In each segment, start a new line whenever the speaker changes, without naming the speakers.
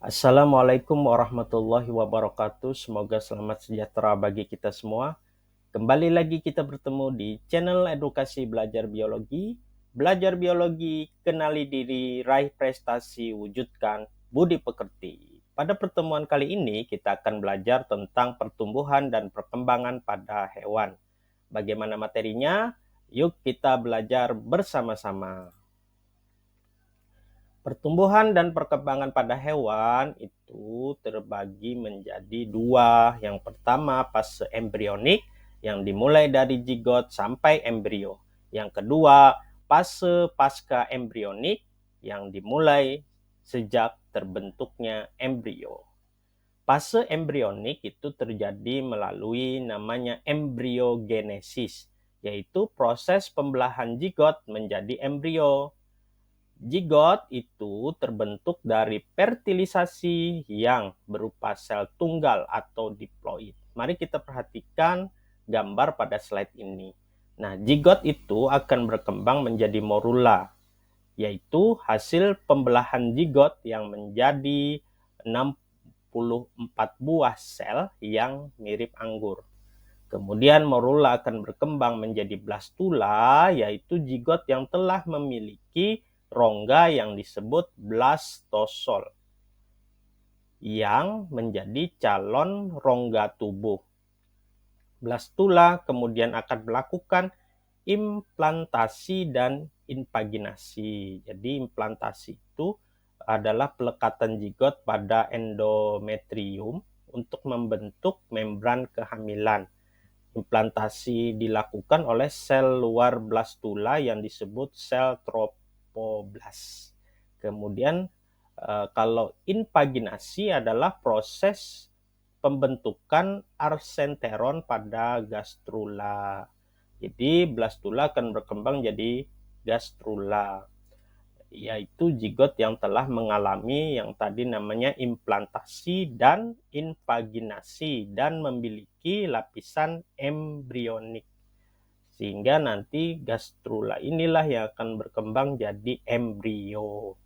Assalamualaikum warahmatullahi wabarakatuh. Semoga selamat sejahtera bagi kita semua. Kembali lagi kita bertemu di channel Edukasi Belajar Biologi. Belajar biologi, kenali diri, raih prestasi, wujudkan budi pekerti. Pada pertemuan kali ini kita akan belajar tentang pertumbuhan dan perkembangan pada hewan. Bagaimana materinya? Yuk kita belajar bersama-sama. Pertumbuhan dan perkembangan pada hewan itu terbagi menjadi dua. Yang pertama fase embrionik yang dimulai dari zigot sampai embrio. Yang kedua fase pasca embrionik yang dimulai sejak terbentuknya embrio. Fase embrionik itu terjadi melalui namanya embriogenesis, yaitu proses pembelahan zigot menjadi embrio. Zigot itu terbentuk dari fertilisasi yang berupa sel tunggal atau diploid. Mari kita perhatikan gambar pada slide ini. Nah, zigot itu akan berkembang menjadi morula, yaitu hasil pembelahan zigot yang menjadi 64 buah sel yang mirip anggur. Kemudian morula akan berkembang menjadi blastula, yaitu zigot yang telah memiliki rongga yang disebut blastosol yang menjadi calon rongga tubuh. Blastula kemudian akan melakukan implantasi dan invaginasi. Jadi implantasi itu adalah pelekatan zigot pada endometrium untuk membentuk membran kehamilan. Implantasi dilakukan oleh sel luar blastula yang disebut sel tropoblas. Kemudian kalau invaginasi adalah proses pembentukan arsenteron pada gastrula. Jadi blastula akan berkembang jadi gastrula, yaitu zigot yang telah mengalami yang tadi namanya implantasi dan invaginasi dan memiliki lapisan embrionik. Sehingga nanti gastrula inilah yang akan berkembang jadi embrio.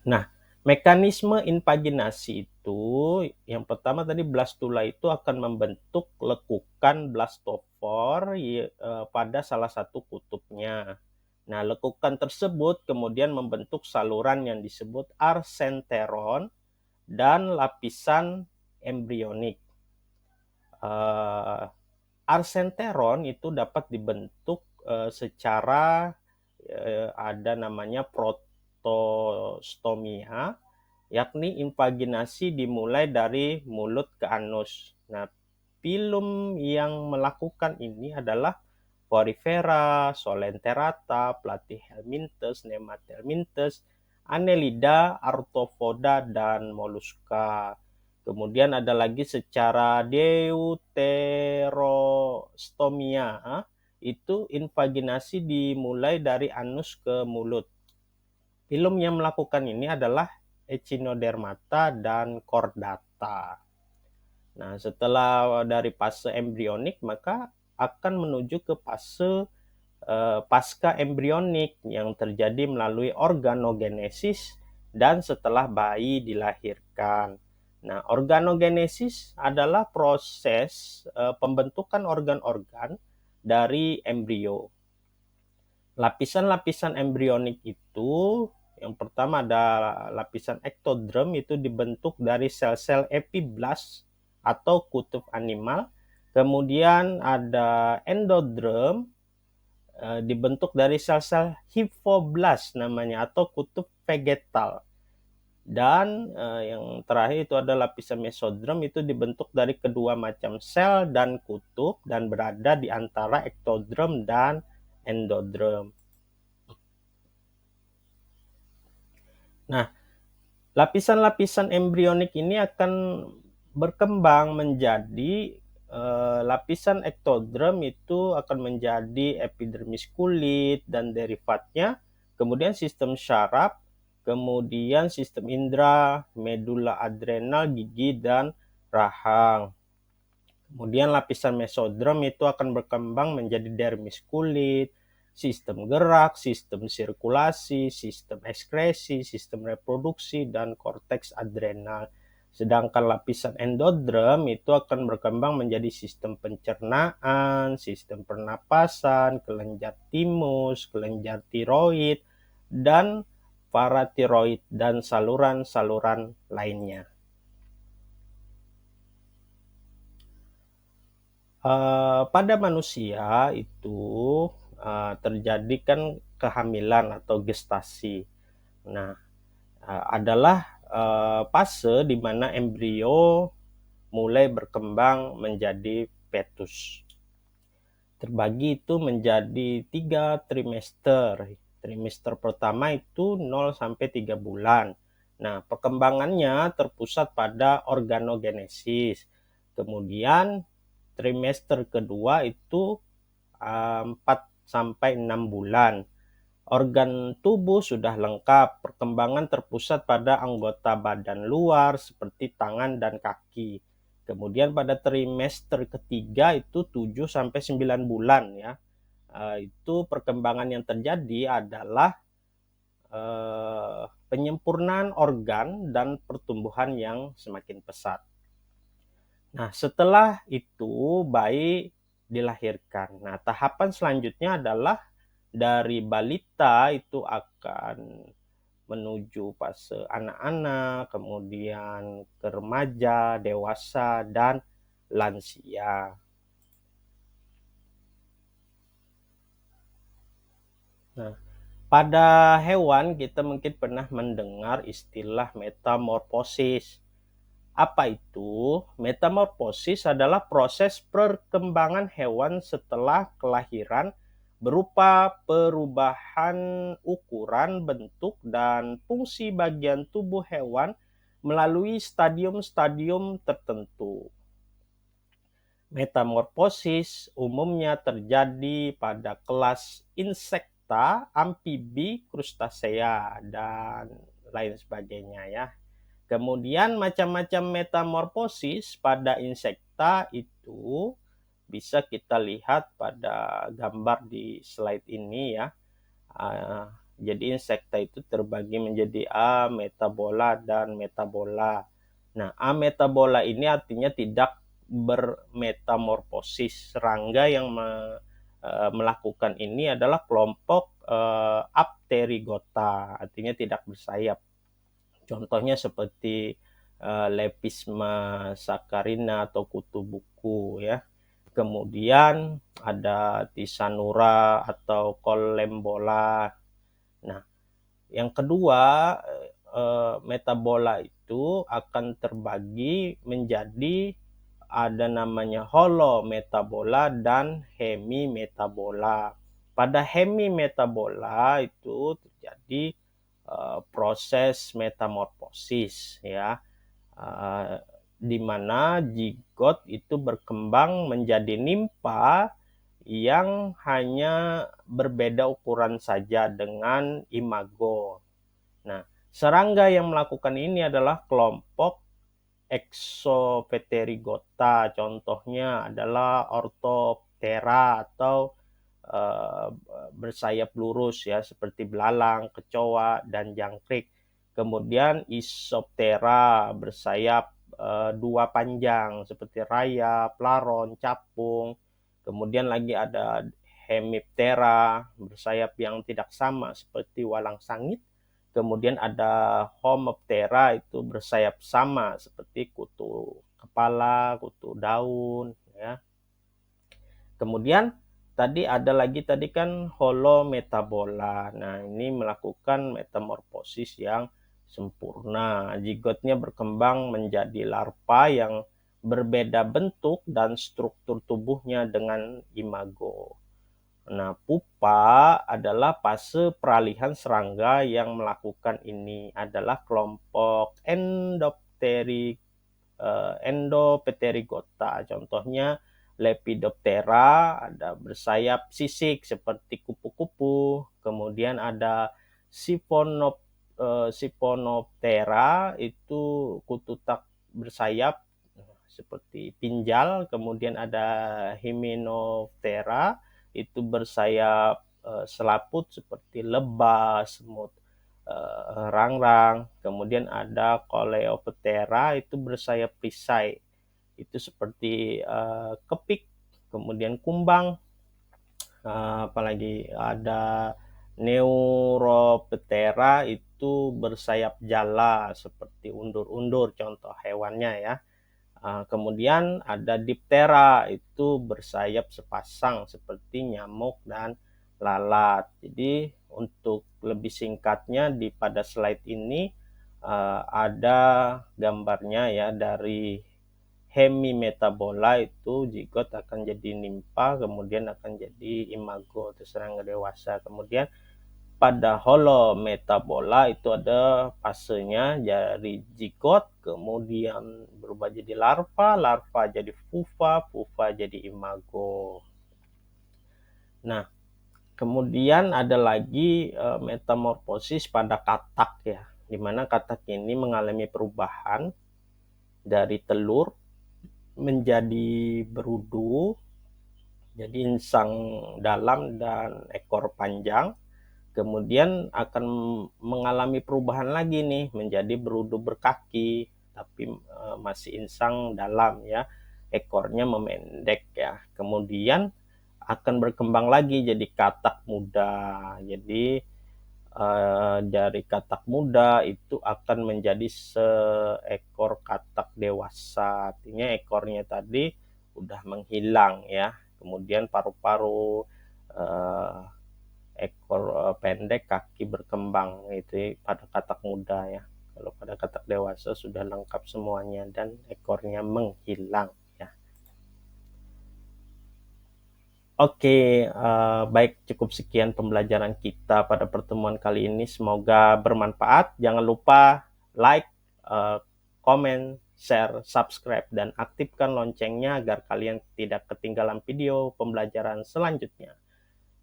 Nah, mekanisme invaginasi itu yang pertama tadi blastula itu akan membentuk lekukan blastofor pada salah satu kutubnya. Nah, lekukan tersebut kemudian membentuk saluran yang disebut arsenteron dan lapisan embrionik. Arsenteron itu dapat dibentuk secara ada namanya protostomia, yakni invaginasi dimulai dari mulut ke anus. Nah, filum yang melakukan ini adalah Porifera, Solenterata, Platyhelminthes, Nemathelminthes, Annelida, Arthropoda, dan Mollusca. Kemudian ada lagi secara deuterostomia, itu invaginasi dimulai dari anus ke mulut. Filum yang melakukan ini adalah Echinodermata dan Chordata. Nah, setelah dari fase embrionik maka akan menuju ke fase pasca embrionik yang terjadi melalui organogenesis dan setelah bayi dilahirkan. Nah, organogenesis adalah proses pembentukan organ-organ dari embrio. Lapisan-lapisan embrionik itu yang pertama ada lapisan ektodrem, itu dibentuk dari sel-sel epiblast atau kutub animal. Kemudian ada endodrem, dibentuk dari sel-sel hipoblast namanya atau kutub vegetal. Dan yang terakhir itu ada lapisan mesodrem, itu dibentuk dari kedua macam sel dan kutub dan berada di antara ektodrem dan endodrem. Nah, lapisan-lapisan embrionik ini akan berkembang menjadi lapisan ektodrem, itu akan menjadi epidermis kulit dan derivatnya, kemudian sistem syaraf, kemudian sistem indera, medula adrenal, gigi, dan rahang. Kemudian lapisan mesodrem itu akan berkembang menjadi dermis kulit, sistem gerak, sistem sirkulasi, sistem ekskresi, sistem reproduksi, dan korteks adrenal. Sedangkan lapisan endodrem itu akan berkembang menjadi sistem pencernaan, sistem pernapasan, kelenjar timus, kelenjar tiroid, dan paratiroid, dan saluran-saluran lainnya. Pada manusia itu terjadi kan kehamilan atau gestasi. Nah, adalah fase di mana embrio mulai berkembang menjadi fetus. Terbagi itu menjadi 3 trimester. Trimester pertama itu 0 sampai 3 bulan. Nah, perkembangannya terpusat pada organogenesis. Kemudian trimester kedua itu 4 sampai 6 bulan. Organ tubuh sudah lengkap, perkembangan terpusat pada anggota badan luar seperti tangan dan kaki. Kemudian pada trimester ketiga itu 7 sampai 9 bulan ya. Itu perkembangan yang terjadi adalah penyempurnaan organ dan pertumbuhan yang semakin pesat. Nah, setelah itu bayi dilahirkan. Nah, tahapan selanjutnya adalah dari balita itu akan menuju fase anak-anak, kemudian ke remaja, dewasa, dan lansia. Nah, pada hewan kita mungkin pernah mendengar istilah metamorfosis. Apa itu? Metamorfosis adalah proses perkembangan hewan setelah kelahiran berupa perubahan ukuran, bentuk, dan fungsi bagian tubuh hewan melalui stadium-stadium tertentu. Metamorfosis umumnya terjadi pada kelas insekta, amfibi, krustasea, dan lain sebagainya ya. Kemudian macam-macam metamorfosis pada insekta itu bisa kita lihat pada gambar di slide ini ya. Jadi insekta itu terbagi menjadi ametabola dan metabola. Nah, ametabola ini artinya tidak bermetamorfosis. Serangga yang melakukan ini adalah kelompok Apterygota, artinya tidak bersayap. Contohnya seperti Lepisma saccharina atau kutu buku ya. Kemudian ada Tisanura atau Collembola. Nah, yang kedua metabola itu akan terbagi menjadi ada namanya holometabola dan hemimetabola. Pada hemimetabola itu terjadi proses metamorfosis ya, di mana zigot itu berkembang menjadi nimfa yang hanya berbeda ukuran saja dengan imago. Nah, serangga yang melakukan ini adalah kelompok Exopterygota. Contohnya adalah Orthoptera atau bersayap lurus ya, seperti belalang, kecoa, dan jangkrik. Kemudian Isoptera bersayap dua panjang seperti rayap, laron, capung. Kemudian lagi ada Hemiptera bersayap yang tidak sama seperti walang sangit. Kemudian ada Homoptera itu bersayap sama seperti kutu kepala, kutu daun ya. Kemudian tadi ada lagi kan holometabola. Nah, ini melakukan metamorfosis yang sempurna. Zigotnya berkembang menjadi larva yang berbeda bentuk dan struktur tubuhnya dengan imago. Nah, pupa adalah fase peralihan serangga yang melakukan ini adalah kelompok Endopterygota. Contohnya Lepidoptera, ada bersayap sisik seperti kupu-kupu. Kemudian ada Siphonoptera, itu kutu tak bersayap seperti pinjal. Kemudian ada Hymenoptera, itu bersayap selaput seperti lebah, semut rangrang. Kemudian ada Coleoptera itu bersayap perisai, itu seperti kepik. Kemudian kumbang, apalagi ada Neuroptera itu bersayap jala seperti undur-undur, contoh hewannya ya. Kemudian ada Diptera, itu bersayap sepasang seperti nyamuk dan lalat. Jadi untuk lebih singkatnya pada slide ini ada gambarnya ya, dari hemimetabola itu zigot akan jadi nimpa, kemudian akan jadi imago atau serangga dewasa. Kemudian pada holometabola itu ada fasenya dari zigot, kemudian berubah jadi larva, larva jadi pupa, pupa jadi imago. Nah, kemudian ada lagi metamorfosis pada katak ya, di mana katak ini mengalami perubahan dari telur menjadi berudu, jadi insang dalam dan ekor panjang. Kemudian akan mengalami perubahan lagi nih menjadi berudu berkaki, tapi masih insang dalam ya, ekornya memendek ya. Kemudian akan berkembang lagi jadi katak muda. Jadi dari katak muda itu akan menjadi seekor katak dewasa, artinya ekornya tadi udah menghilang ya. Kemudian paru-paru, ekor pendek, kaki berkembang, itu pada katak muda ya. Kalau pada katak dewasa sudah lengkap semuanya dan ekornya menghilang ya. Oke, baik, cukup sekian pembelajaran kita pada pertemuan kali ini. Semoga bermanfaat. Jangan lupa like, komen, share, subscribe, dan aktifkan loncengnya agar kalian tidak ketinggalan video pembelajaran selanjutnya.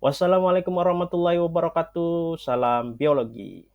Wassalamualaikum warahmatullahi wabarakatuh. Salam biologi.